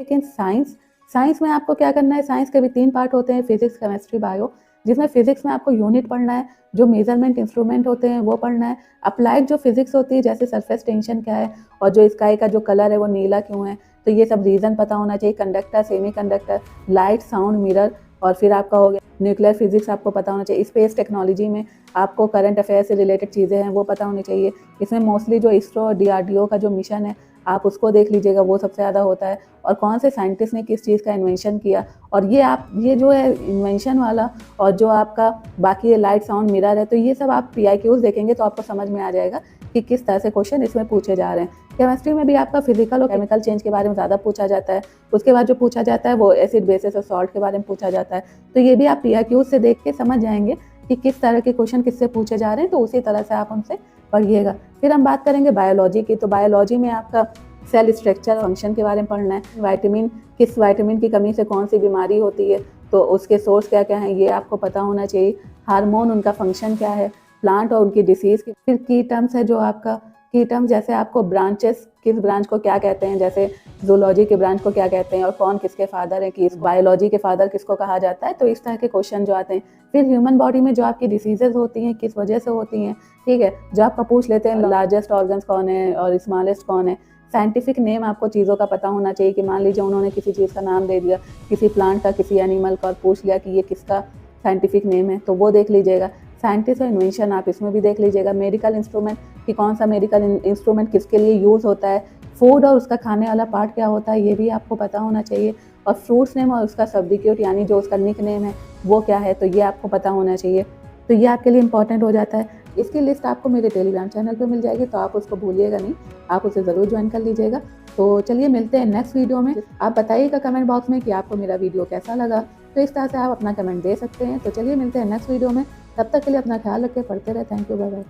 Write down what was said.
लेकिन science science में आपको क्या करना है, साइंस के भी 3 पार्ट होते हैं, फिजिक्स, केमिस्ट्री, बायो। जिसमें फिजिक्स में आपको यूनिट पढ़ना है, जो मेजरमेंट इंस्ट्रूमेंट होते हैं वो पढ़ना है। अप्लाइड जो फिजिक्स होती है, जैसे सरफेस टेंशन क्या है और जो स्काई का जो कलर है वो नीला क्यों है, तो ये सब रीज़न पता होना चाहिए। Conductor, semi conductor, light, sound, mirror, और फिर आपका हो गया न्यूक्लियर फिजिक्स आपको पता होना चाहिए। स्पेस टेक्नोलॉजी में आपको करंट अफेयर से रिलेटेड चीज़ें हैं वो पता होनी चाहिए। इसमें मोस्टली जो इसरो और DRDO का जो मिशन है आप उसको देख लीजिएगा, वो सबसे ज़्यादा होता है। और कौन से साइंटिस्ट ने किस चीज़ का इन्वेंशन किया, और ये जो है इन्वेंशन वाला, और जो आपका बाकी ये लाइट, साउंड, मिरर है, तो ये सब आप PIQs देखेंगे तो आपको समझ में आ जाएगा कि किस तरह से क्वेश्चन इसमें पूछे जा रहे हैं। केमिस्ट्री में भी आपका फिजिकल और केमिकल चेंज के बारे में ज़्यादा पूछा जाता है। उसके बाद जो पूछा जाता है वो एसिड, बेसिस और सॉल्ट के बारे में पूछा जाता है। तो ये भी आप PIQs से देख के समझ जाएंगे कि किस तरह के क्वेश्चन किससे पूछे जा रहे हैं, तो उसी तरह से आप उनसे पढ़िएगा। फिर हम बात करेंगे बायोलॉजी की। तो बायोलॉजी में आपका सेल स्ट्रक्चर, फंक्शन के बारे में पढ़ना है। विटामिन, किस विटामिन की कमी से कौन सी बीमारी होती है, तो उसके सोर्स क्या क्या हैं ये आपको पता होना चाहिए। हार्मोन, उनका फंक्शन क्या है, प्लांट और उनकी डिसीज़ की। फिर की टर्म्स है जो आपका की टर्म्स, जैसे आपको ब्रांचेस, किस ब्रांच को क्या कहते हैं, जैसे जूलॉजी के ब्रांच को क्या कहते हैं, और कौन किसके फादर है, कि बायोलॉजी के फादर किसको कहा जाता है, तो इस तरह के क्वेश्चन जो आते हैं। फिर ह्यूमन बॉडी में जो आपकी डिसीजेज होती हैं किस वजह से होती हैं, ठीक है, जो आपका पूछ लेते हैं लार्जेस्ट ऑर्गन्स कौन है और स्मॉलेस्ट कौन है। साइंटिफिक नेम आपको चीज़ों का पता होना चाहिए, कि मान लीजिए उन्होंने किसी चीज़ का नाम दे दिया, किसी प्लांट का, किसी एनिमल का, और पूछ लिया कि ये किसका साइंटिफिक नेम है, तो वो देख लीजिएगा। साइंटिस्ट और इन्वेंशन आप इसमें भी देख लीजिएगा। मेडिकल इंस्ट्रूमेंट, कि कौन सा मेडिकल इंस्ट्रूमेंट किसके लिए यूज़ होता है। फूड और उसका खाने वाला पार्ट क्या होता है, ये भी आपको पता होना चाहिए। और फ्रूट्स नेम और उसका सब्स्टिट्यूट, यानी जो उसका निक नेम है वो क्या है, तो ये आपको पता होना चाहिए। तो ये आपके लिए इंपॉर्टेंट हो जाता है। इसकी लिस्ट आपको मेरे टेलीग्राम चैनल पे मिल जाएगी, तो आप उसको भूलिएगा नहीं, आप उसे ज़रूर ज्वाइन कर लीजिएगा। तो चलिए मिलते हैं नेक्स्ट वीडियो में। आप बताइएगा कमेंट बॉक्स में कि आपको मेरा वीडियो कैसा लगा, तो इस तरह से आप अपना कमेंट दे सकते हैं। तो चलिए मिलते हैं नेक्स्ट वीडियो में, तब तक के लिए अपना ख्याल रखें, पढ़ते रहे। Thank you, bye bye.